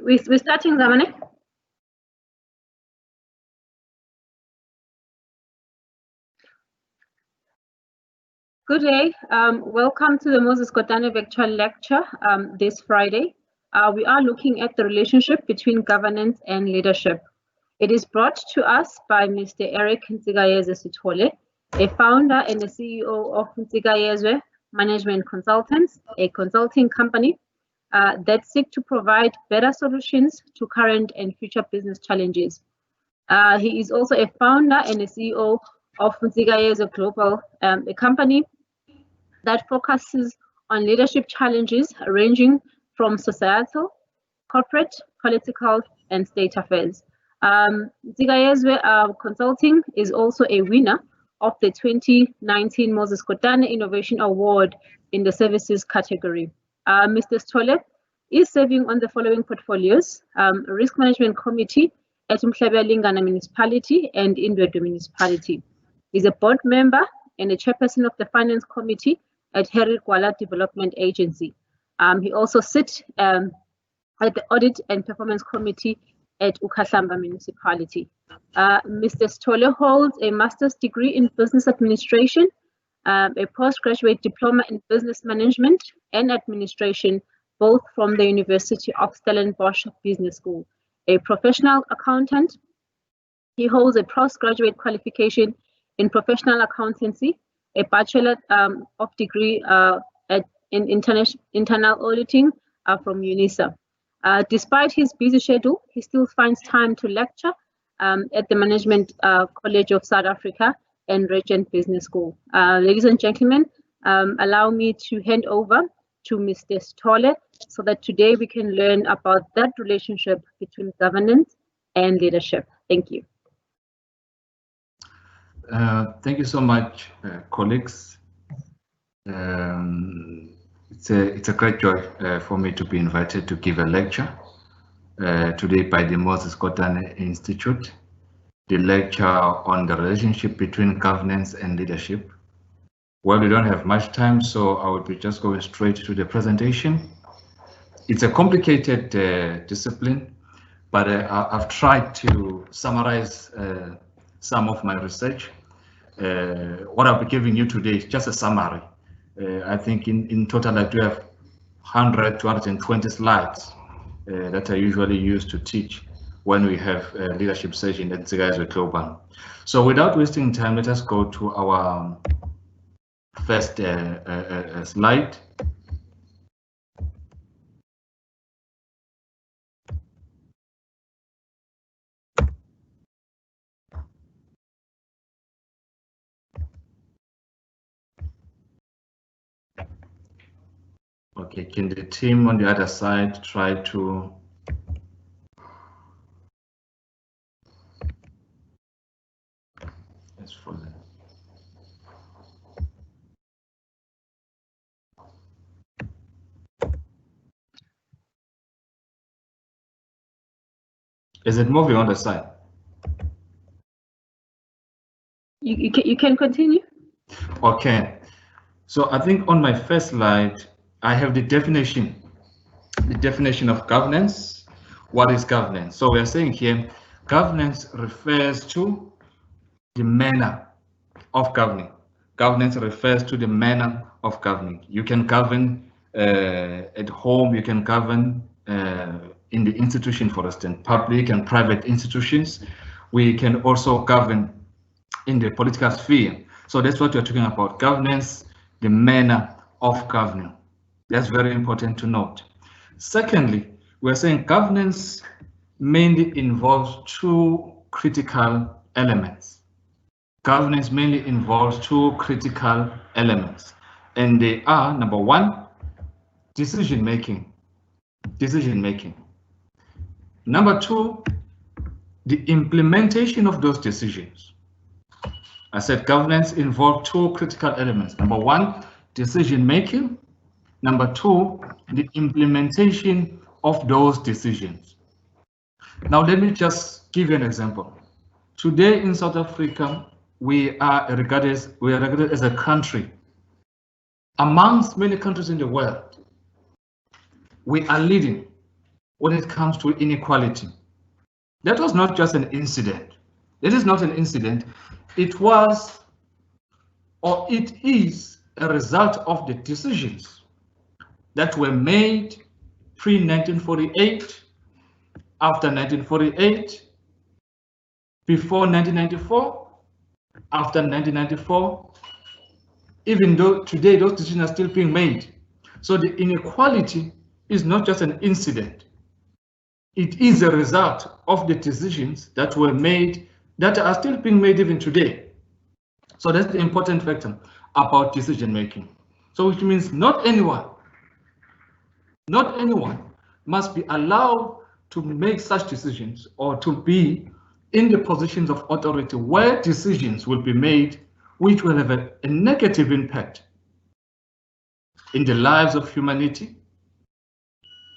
We're starting, Zamane. Good day. Welcome to the Moses Kotane Virtual Lecture this Friday. We are looking at the relationship between governance and leadership. It is brought to us by Mr. Eric Ntigayezwe Sithole, a founder and the CEO of Ntigayezwe Management Consultants, a consulting company that seek to provide better solutions to current and future business challenges. He is also a founder and a CEO of Ntigayezwe Global, a company that focuses on leadership challenges ranging from societal, corporate, political, and state affairs. Ntigayezwe Consulting is also a winner of the 2019 Moses Kotane Innovation Award in the services category. Mr. Sithole is serving on the following portfolios: Risk Management Committee at Mhlabelingana Municipality and Indwedo Municipality. He's a board member and a chairperson of the Finance Committee at Harry Gwala Development Agency. He also sits at the Audit and Performance Committee at Ukhahlamba Municipality. Mr. Sithole holds a master's degree in business administration, a postgraduate diploma in business management and administration, both from the University of Stellenbosch Business School. A professional accountant, he holds a postgraduate qualification in professional accountancy, a bachelor of degree in internal auditing from UNISA. Despite his busy schedule, he still finds time to lecture at the Management College of South Africa and Regent Business School. Ladies and gentlemen, allow me to hand over to Mr. Sithole so that today we can learn about that relationship between governance and leadership. Thank you. Thank you so much, colleagues. It's a great joy for me to be invited to give a lecture today by the Moses Kotane Institute, the lecture on the relationship between governance and leadership. Well, we don't have much time, so I will be just going straight to the presentation. It's a complicated discipline, but I've tried to summarize some of my research. What I'll be giving you today is just a summary. I think in total I do have 100 to 120 slides that I usually use to teach when we have a leadership session at Ntigayezwe Global. So without wasting time, let us go to our first slide. Okay, can the team on the other side try to for the Is it moving on the side? You can continue. Okay, so I think on my first slide I have the definition of governance. What is governance? So we are saying here, governance refers to the manner of governing. Governance refers to the manner of governing. You can govern at home, you can govern in the institution, for instance, public and private institutions. We can also govern in the political sphere. So that's what we're talking about, governance, the manner of governing. That's very important to note. Secondly, we're saying governance mainly involves two critical elements. Governance mainly involves two critical elements, and they are, number one, decision making. Number two, the implementation of those decisions. I said governance involves two critical elements. Number one, decision making. Number two, the implementation of those decisions. Now, let me just give you an example. Today in South Africa, we are regarded as a country. Amongst many countries in the world, we are leading when it comes to inequality. That was not just an incident. It is not an incident. It was, or it is, a result of the decisions that were made pre-1948, after 1948, before 1994, after 1994, even though today those decisions are still being made. So the inequality is not just an incident. It is a result of the decisions that were made, that are still being made even today. So that's the important factor about decision making. So which means not anyone must be allowed to make such decisions or to be in the positions of authority where decisions will be made which will have a negative impact in the lives of humanity,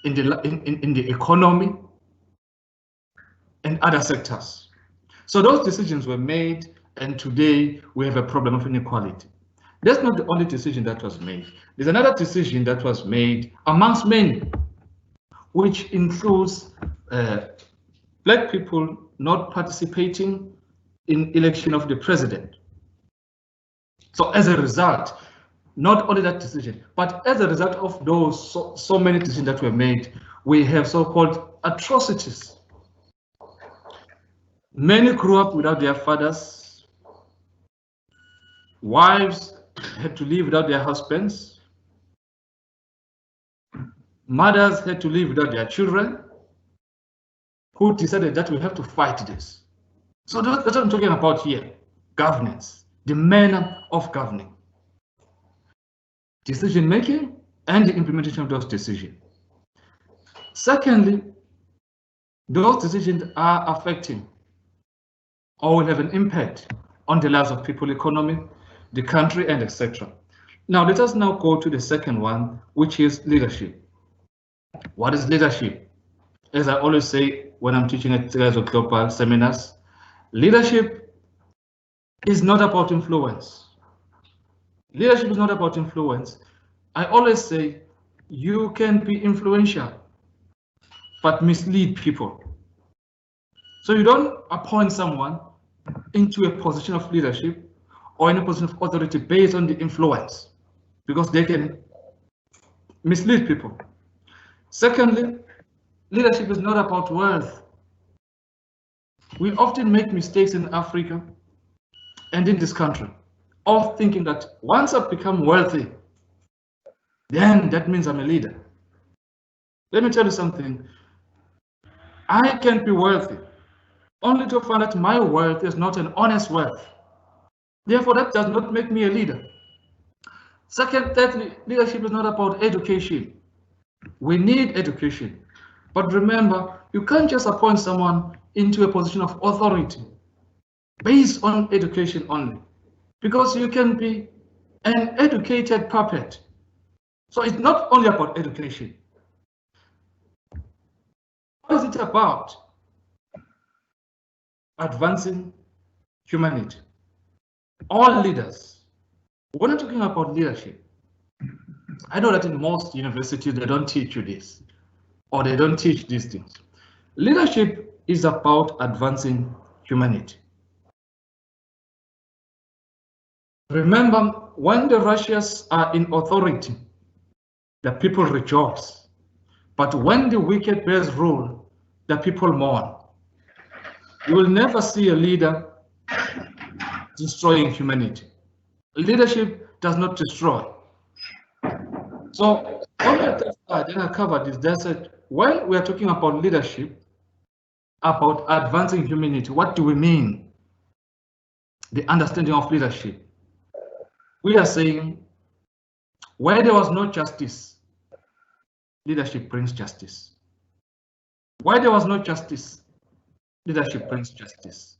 in the economy, and other sectors. So those decisions were made, and today we have a problem of inequality. That's not the only decision that was made. There's another decision that was made amongst many, which includes Black people not participating in election of the president. So as a result, not only that decision, but as a result of those so many decisions that were made, we have so-called atrocities. Many grew up without their fathers. Wives had to live without their husbands. Mothers had to live without their children, who decided that we have to fight this. So that's what I'm talking about here. Governance, the manner of governing, decision making, and the implementation of those decisions. Secondly, those decisions are affecting or will have an impact on the lives of people, economy, the country, and etc. Now let us now go to the second one, which is leadership. What is leadership? As I always say when I'm teaching at global seminars, leadership is not about influence. Leadership is not about influence. I always say you can be influential, but mislead people. So you don't appoint someone into a position of leadership or in a position of authority based on the influence, because they can mislead people. Secondly, leadership is not about wealth. We often make mistakes in Africa and in this country of thinking that once I've become wealthy, then that means I'm a leader. Let me tell you something. I can be wealthy only to find that my wealth is not an honest wealth. Therefore, that does not make me a leader. Second, thirdly, leadership is not about education. We need education. But remember, you can't just appoint someone into a position of authority based on education only, because you can be an educated puppet. So it's not only about education. What is it about? Advancing humanity. All leaders, when I'm talking about leadership, I know that in most universities they don't teach you this, or they don't teach these things. Leadership is about advancing humanity. Remember, when the righteous are in authority, the people rejoice. But when the wicked bears rule, the people mourn. You will never see a leader destroying humanity. Leadership does not destroy. So on the third slide, then I covered this. They said, when we are talking about leadership, about advancing humanity, what do we mean? The understanding of leadership. We are saying, where there was no justice, leadership brings justice. Where there was no justice, leadership brings justice.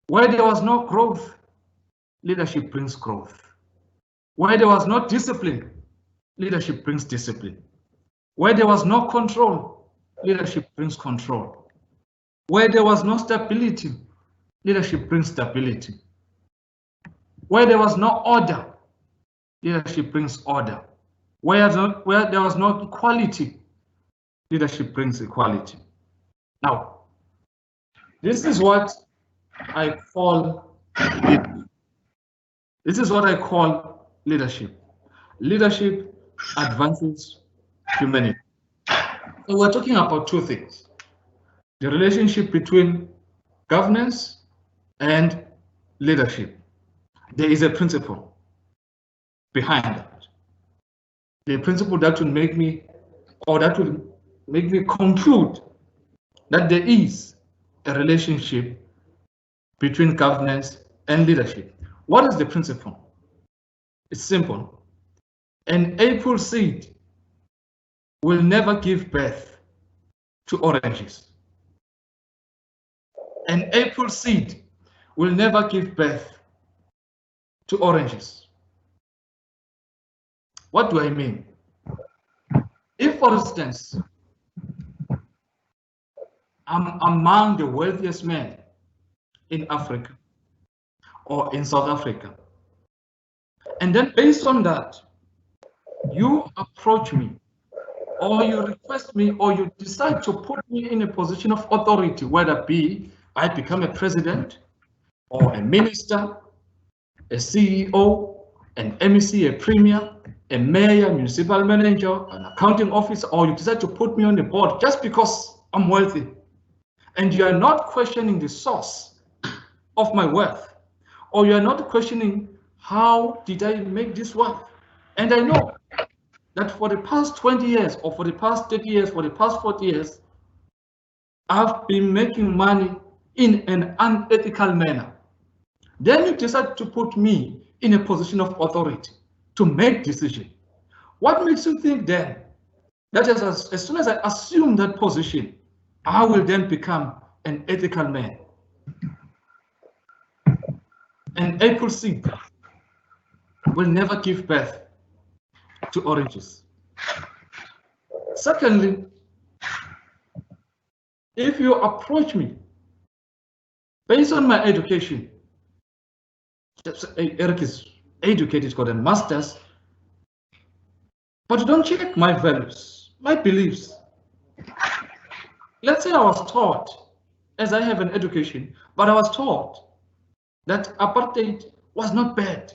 Where there was no growth, leadership brings growth. Where there was no discipline, leadership brings discipline. Where there was no control, leadership brings control. Where there was no stability, leadership brings stability. Where there was no order, leadership brings order. Where there was no equality, leadership brings equality. Now, this is what I call leadership. Leadership advances humanity. So we're talking about two things: the relationship between governance and leadership. There is a principle behind that. The principle that will make me, or that will make me conclude that there is a relationship between governance and leadership. What is the principle? It's simple. An apple seed will never give birth to oranges. An apple seed will never give birth to oranges. What do I mean? If, for instance, I'm among the wealthiest men in Africa or in South Africa, and then based on that, you approach me, or you request me, or you decide to put me in a position of authority, whether be I become a president or a minister, a CEO, an MEC, a premier, a mayor, municipal manager, an accounting officer, or you decide to put me on the board just because I'm wealthy, and you are not questioning the source of my wealth, or you are not questioning how did I make this wealth. And I know that for the past 20 years, or for the past 30 years, for the past 40 years, I've been making money in an unethical manner. Then you decide to put me in a position of authority to make decisions. What makes you think then that as soon as I assume that position, I will then become an ethical man? An apple seed will never give birth to oranges. Secondly, if you approach me based on my education, Eric is educated, got a master's, but you don't check my values, my beliefs. Let's say I was taught, as I have an education, but I was taught that apartheid was not bad.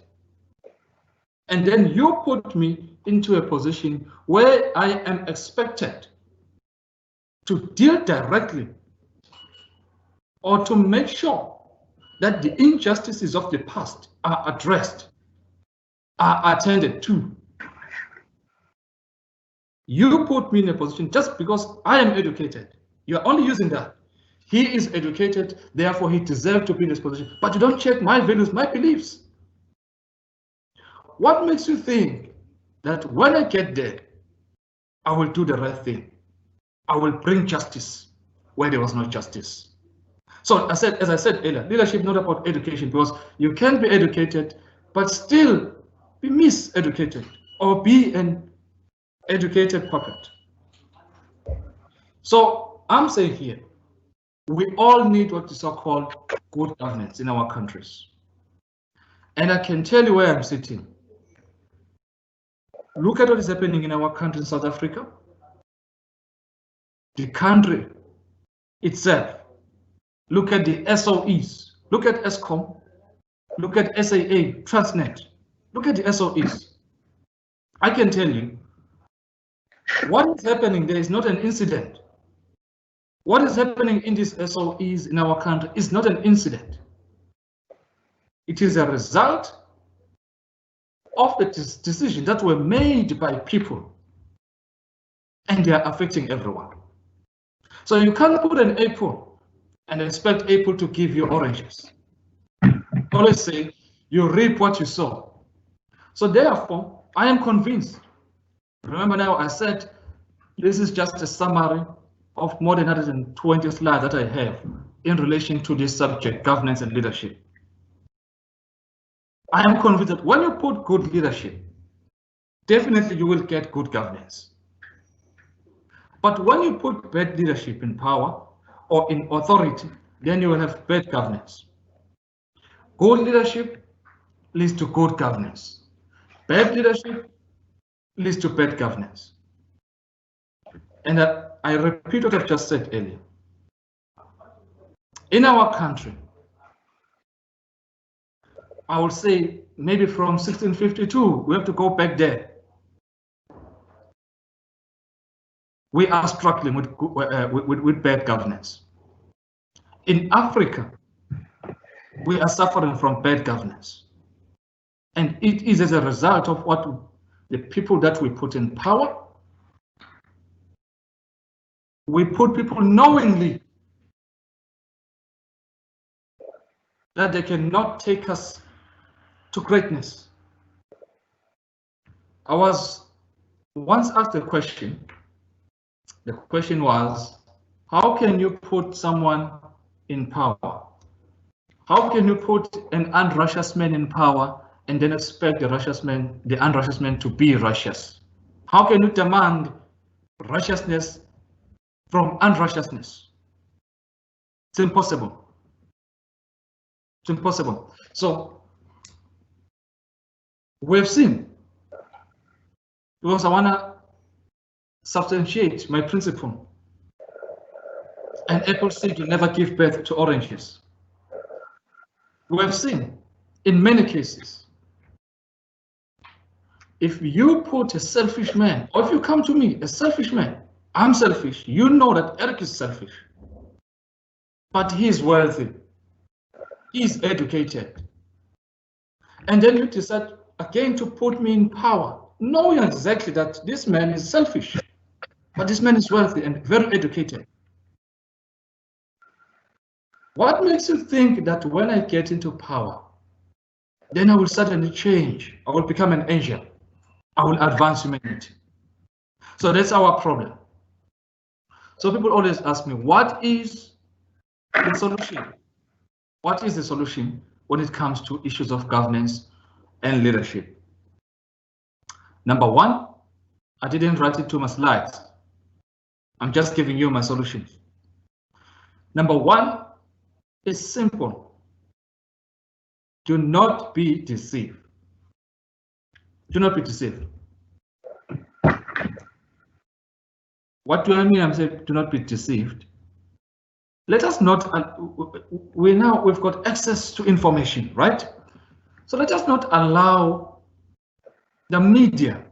And then you put me into a position where I am expected to deal directly or to make sure that the injustices of the past are addressed, are attended to. You put me in a position just because I am educated. You're only using that. He is educated, therefore he deserves to be in this position. But you don't check my values, my beliefs. What makes you think that when I get there, I will do the right thing? I will bring justice where there was no justice. So as I said earlier, leadership is not about education, because you can be educated, but still be miseducated or be an educated puppet. So I'm saying here, we all need what is so-called good governance in our countries. And I can tell you where I'm sitting. Look at what is happening in our country in South Africa. The country itself. Look at the SOEs. Look at ESCOM. Look at SAA, Transnet. Look at the SOEs. I can tell you, what is happening there is not an incident. What is happening in these SOEs in our country is not an incident. It is a result of the decisions that were made by people, and they are affecting everyone. So you can't put an apple and expect apple to give you oranges. Always say you reap what you sow. So therefore, I am convinced. Remember now, I said this is just a summary of more than 120 slides that I have in relation to this subject, governance and leadership. I am convinced that when you put good leadership, definitely you will get good governance. But when you put bad leadership in power or in authority, then you will have bad governance. Good leadership leads to good governance. Bad leadership leads to bad governance. And I repeat what I've just said earlier. In our country, I would say maybe from 1652, we have to go back there. We are struggling with bad governance. In Africa, we are suffering from bad governance. And it is as a result of what the people that we put in power. We put people knowingly that they cannot take us to greatness. I was once asked a question. The question was, how can you put someone in power? How can you put an unrighteous man in power and then expect the unrighteous man to be righteous? How can you demand righteousness from unrighteousness? It's impossible. It's impossible. So we've seen, because I want to substantiate my principle, an apple seed will never give birth to oranges. We have seen in many cases, if you put a selfish man, or if you come to me, a selfish man, I'm selfish, you know that Eric is selfish, but he's wealthy, he's educated, and then you decide again to put me in power, knowing exactly that this man is selfish, but this man is wealthy and very educated. What makes you think that when I get into power, then I will suddenly change, I will become an angel, I will advance humanity? So that's our problem. So people always ask me, what is the solution? What is the solution when it comes to issues of governance and leadership? Number one, I didn't write it to my slides. I'm just giving you my solutions. Number one is simple. Do not be deceived. Do not be deceived. What do I mean? I'm saying do not be deceived. Let us not, we've got access to information, right? So let us not allow the media,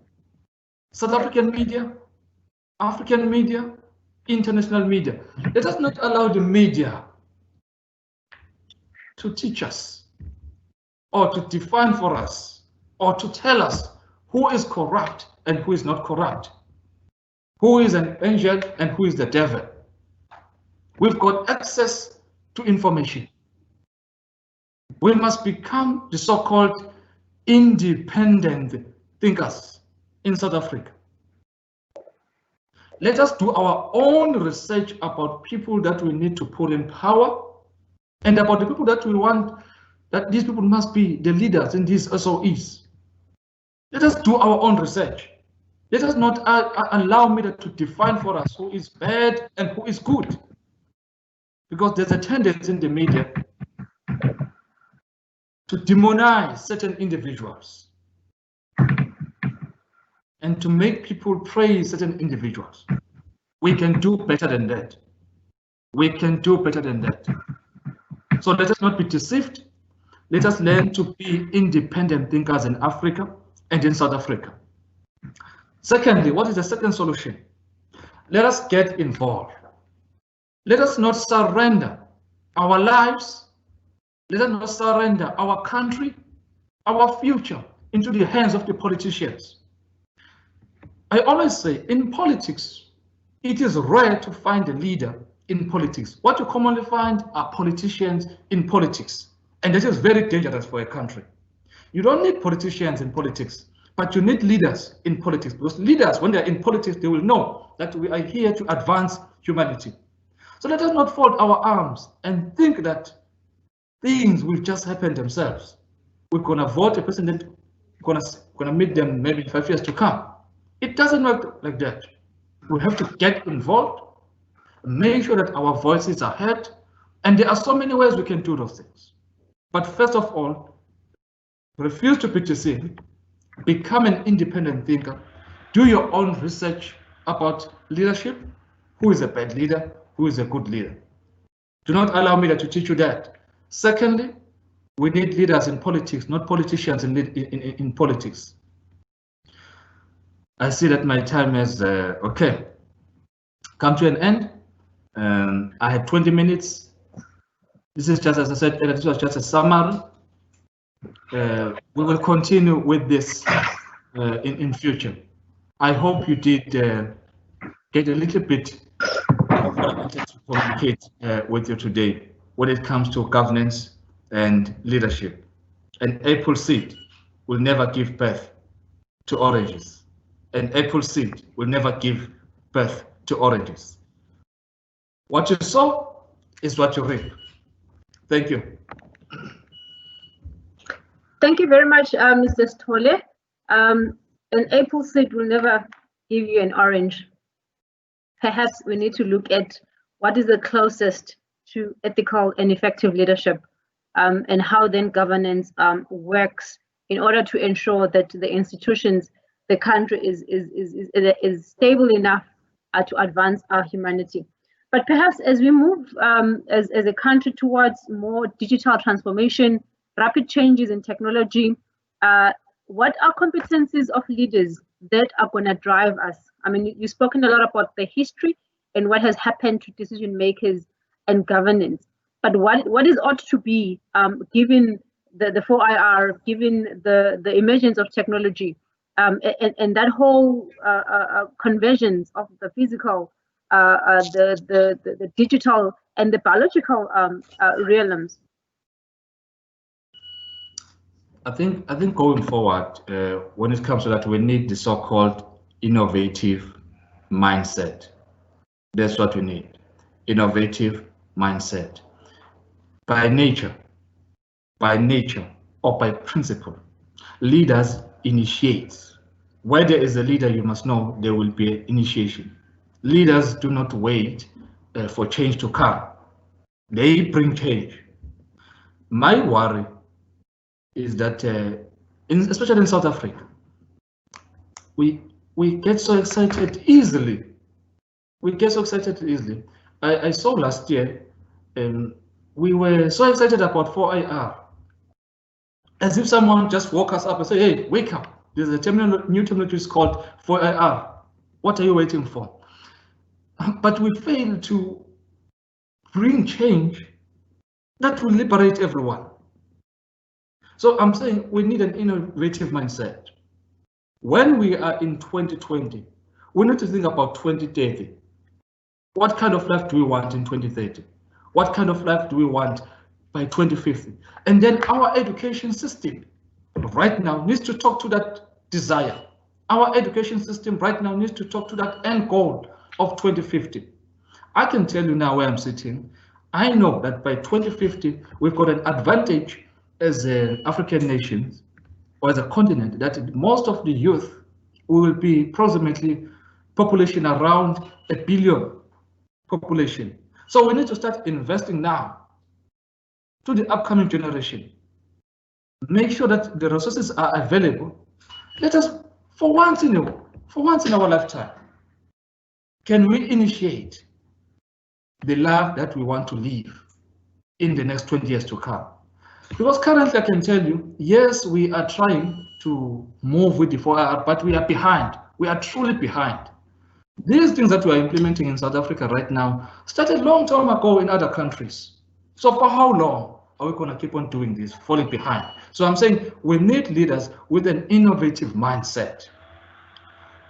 South African media, African media, international media, let us not allow the media to teach us or to define for us or to tell us who is corrupt and who is not corrupt, who is an angel and who is the devil. We've got access to information. We must become the so-called independent thinkers in South Africa. Let us do our own research about people that we need to put in power and about the people that we want, that these people must be the leaders in these SOEs. Let us do our own research. Let us not allow media to define for us who is bad and who is good. Because there's a tendency in the media to demonize certain individuals and to make people praise certain individuals. We can do better than that. We can do better than that. So let us not be deceived. Let us learn to be independent thinkers in Africa and in South Africa. Secondly, what is the second solution? Let us get involved. Let us not surrender our lives. Let us not surrender our country, our future into the hands of the politicians. I always say in politics, it is rare to find a leader in politics. What you commonly find are politicians in politics. And this is very dangerous for a country. You don't need politicians in politics, but you need leaders in politics, because leaders, when they're in politics, they will know that we are here to advance humanity. So let us not fold our arms and think that things will just happen themselves. We're going to vote a president, we're going to meet them maybe in 5 years to come. It doesn't work like that. We have to get involved, make sure that our voices are heard, and there are so many ways we can do those things. But first of all, refuse to be deceived, become an independent thinker, do your own research about leadership, who is a bad leader, who is a good leader. Do not allow media to teach you that. Secondly, we need leaders in politics, not politicians in politics. I see that my time has come to an end. I had 20 minutes. This is just, as I said, this was just a summary. We will continue with this in future. I hope you did get a little bit of what I wanted to communicate with you today when it comes to governance and leadership. An apple seed will never give birth to oranges. An apple seed will never give birth to oranges. What you sow is what you reap. Thank you. Thank you very much, Mr. Stole. An apple seed will never give you an orange. Perhaps we need to look at what is the closest to ethical and effective leadership, and how then governance works in order to ensure that the institutions, the country is stable enough to advance our humanity. But perhaps as we move as a country towards more digital transformation, rapid changes in technology, what are competencies of leaders that are going to drive us? I mean, you've spoken a lot about the history and what has happened to decision makers and governance. But what is ought to be, given the 4IR, given the emergence of technology, and that whole convergence of the physical, the digital, and the biological realms? I think going forward, when it comes to that, we need the so-called innovative mindset. That's what we need. Innovative mindset. By nature, or by principle, leaders initiate. Where there is a leader, you must know there will be initiation. Leaders do not wait for change to come. They bring change. My worry is that, especially in South Africa, we get so excited easily. I saw last year, we were so excited about 4IR, as if someone just woke us up and say, "Hey, wake up! There's a new terminology called 4IR. What are you waiting for?" But we fail to bring change that will liberate everyone. So I'm saying we need an innovative mindset. When we are in 2020, we need to think about 2030. What kind of life do we want in 2030? What kind of life do we want by 2050? And then our education system right now needs to talk to that desire. Our education system right now needs to talk to that end goal of 2050. I can tell you now where I'm sitting. I know that by 2050, we've got an advantage as African nations or as a continent, that most of the youth will be approximately population around 1 billion population. So we need to start investing now to the upcoming generation. Make sure that the resources are available. Let us, for once in our lifetime, can we initiate the life that we want to live in the next 20 years to come? Because currently I can tell you, yes, we are trying to move with the 4IR, but we are behind. We are truly behind. These things that we are implementing in South Africa right now started a long time ago in other countries. So for how long are we going to keep on doing this, falling behind? So I'm saying we need leaders with an innovative mindset.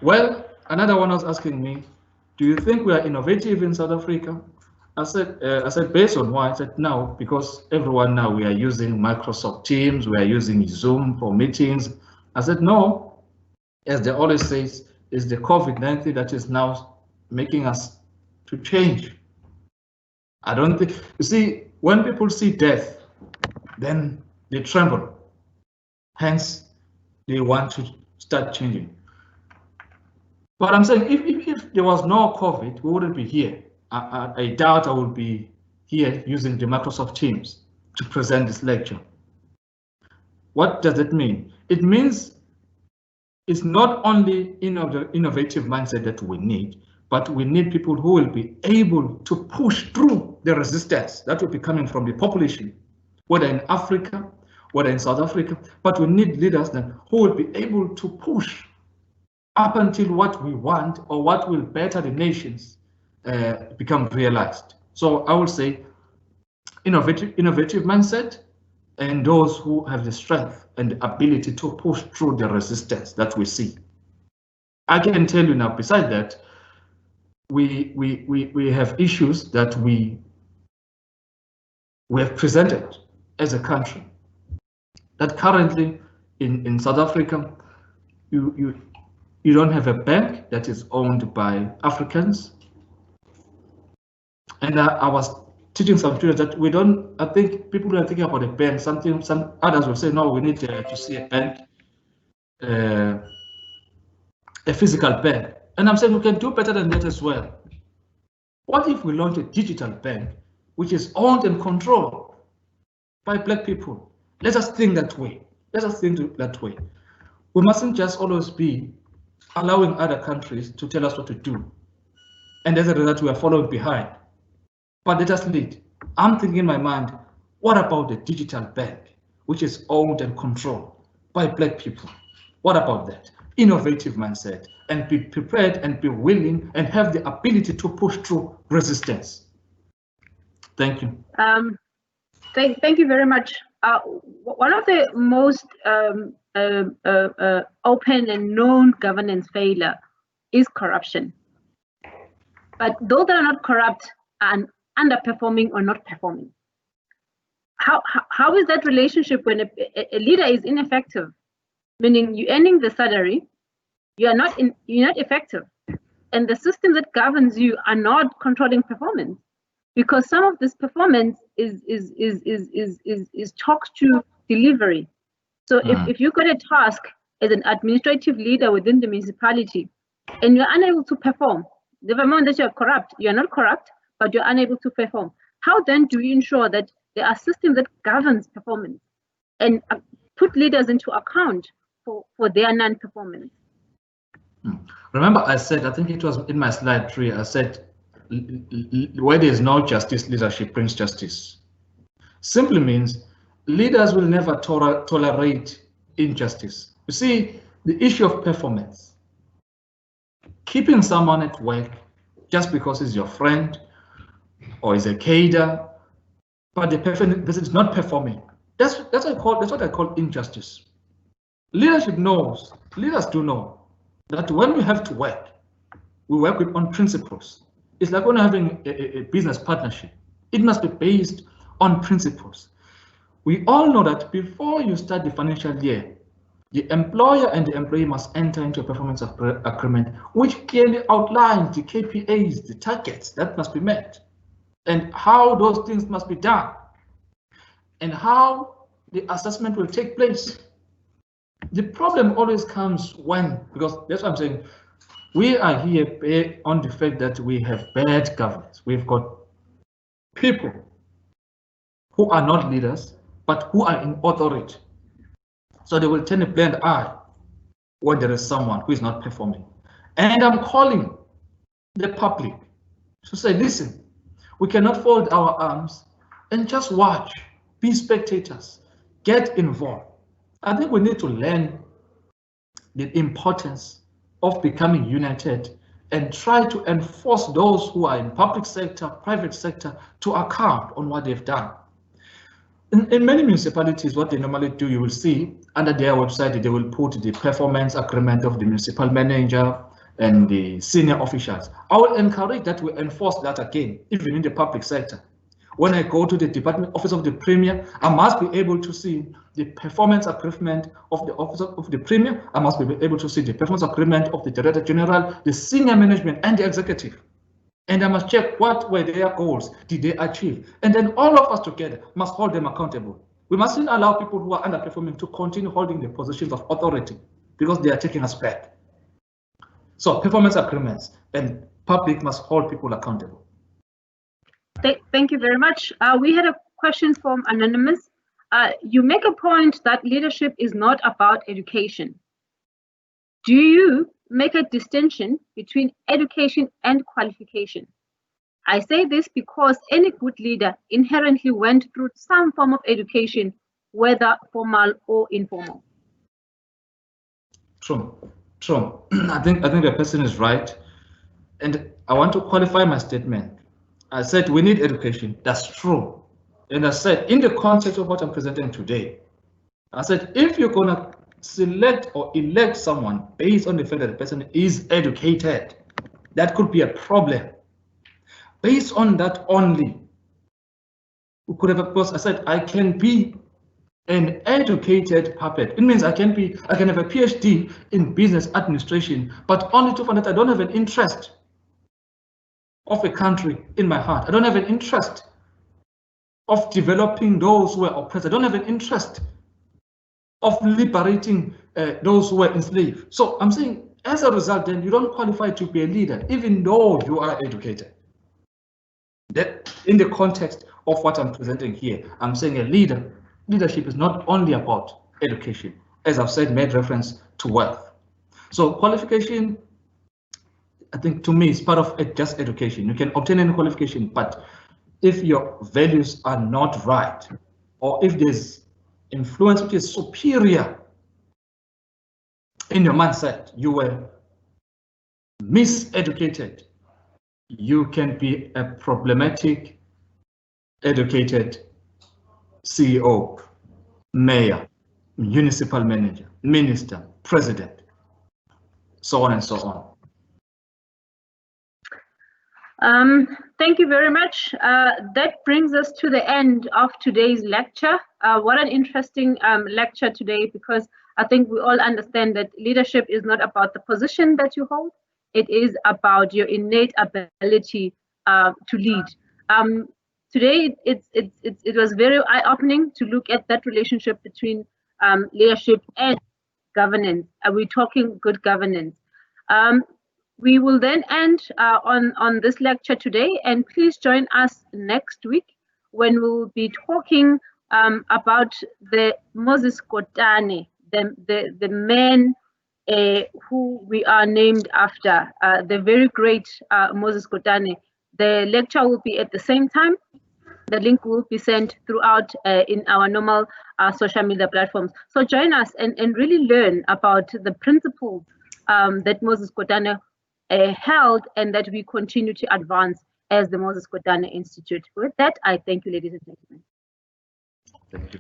Well, another one was asking me, do you think we are innovative in South Africa? I said, based on why? I said, no, because everyone now, we are using Microsoft Teams, we are using Zoom for meetings. I said, no, as they always say, it's the COVID-19 that is now making us to change. I don't think, you see, when people see death, then they tremble. Hence, they want to start changing. But I'm saying, if there was no COVID, we wouldn't be here. I doubt I will be here using the Microsoft Teams to present this lecture. What does it mean? It means it's not only the innovative mindset that we need, but we need people who will be able to push through the resistance that will be coming from the population, whether in Africa, whether in South Africa, but we need leaders then who will be able to push up until what we want or what will better the nations become realized. So I will say innovative mindset, and those who have the strength and the ability to push through the resistance that we see. I can tell you now, besides that, we have issues that we have presented as a country, that currently in South Africa, you don't have a bank that is owned by Africans. And I was teaching some students that we don't, I think people are thinking about a bank, some others will say, no, we need to see a bank, a physical bank. And I'm saying we can do better than that as well. What if we launch a digital bank, which is owned and controlled by Black people? Let us think that way. Let us think that way. We mustn't just always be allowing other countries to tell us what to do. And as a result, we are following behind. But let us lead. I'm thinking in my mind, what about the digital bank, which is owned and controlled by Black people? What about that? Innovative mindset, and be prepared and be willing and have the ability to push through resistance. Thank you. Thank you very much. One of the most open and known governance failure is corruption. But those that are not corrupt and underperforming or not performing. How is that relationship when a leader is ineffective? Meaning you're earning the salary, you're not effective, and the system that governs you are not controlling performance, because some of this performance is talked to delivery. So if you got a task as an administrative leader within the municipality and you're unable to perform, the moment that you're corrupt, you're not corrupt, but you're unable to perform. How then do we ensure that there are systems that governs performance and put leaders into account for their non-performance? Remember, I said, I think it was in my slide 3, I said, where there is no justice, leadership brings justice. Simply means leaders will never tolerate injustice. You see, the issue of performance, keeping someone at work just because he's your friend or is a cadre, but the person is not performing. That's what I call injustice. Leadership knows, leaders do know that when we have to work, we work on principles. It's like when having a business partnership. It must be based on principles. We all know that before you start the financial year, the employer and the employee must enter into a performance agreement, which clearly outlines the KPIs, the targets that must be met, and how those things must be done, and how the assessment will take place. The problem always comes when, because that's what I'm saying, we are here on the fact that we have bad governance. We've got people who are not leaders, but who are in authority. So they will turn a blind eye when there is someone who is not performing. And I'm calling the public to say, listen, we cannot fold our arms and just watch, be spectators, get involved. I think we need to learn the importance of becoming united and try to enforce those who are in public sector, private sector, to account on what they've done. In many municipalities, what they normally do, you will see under their website, they will put the performance agreement of the municipal manager and the senior officials. I will encourage that we enforce that again, even in the public sector. When I go to the department office of the premier, I must be able to see the performance agreement of the office of the premier. I must be able to see the performance agreement of the director general, the senior management, and the executive. And I must check what were their goals, did they achieve? And then all of us together must hold them accountable. We mustn't allow people who are underperforming to continue holding the positions of authority because they are taking us back. So performance agreements, and public must hold people accountable. Thank you very much. We had a question from Anonymous. You make a point that leadership is not about education. Do you make a distinction between education and qualification. I say this because any good leader inherently went through some form of education, whether formal or informal. True. I think the person is right, and I want to qualify my statement. I said we need education. That's true, and I said in the context of what I'm presenting today, I said if you're gonna select or elect someone based on the fact that the person is educated, that could be a problem. Based on that only, we could have, because I said I can be an educated puppet. It means I can have a PhD in business administration, but only to find that I don't have an interest of a country in my heart. I don't have an interest of developing those who are oppressed. I don't have an interest of liberating those who were enslaved. So I'm saying, as a result, then you don't qualify to be a leader, even though you are educated. That in the context of what I'm presenting here, I'm saying leadership is not only about education, as I've said, made reference to wealth. So qualification, I think to me, is part of just education. You can obtain any qualification, but if your values are not right, or if there's influence which is superior in your mindset, you were miseducated, you can be a problematic educated CEO, mayor, municipal manager, minister, president, so on and so on. Thank you very much. That brings us to the end of today's lecture. What an interesting lecture today, because I think we all understand that leadership is not about the position that you hold. It is about your innate ability to lead. Today, it was very eye-opening to look at that relationship between leadership and governance. We're talking good governance. We will then end on this lecture today, and please join us next week when we'll be talking about the Moses Kotane, the man who we are named after, the very great Moses Kotane. The lecture will be at the same time. The link will be sent throughout in our normal social media platforms. So join us and really learn about the principles that Moses Kotane held and that we continue to advance as the Moses Kotane Institute. With that, I thank you, ladies and gentlemen. Thank you.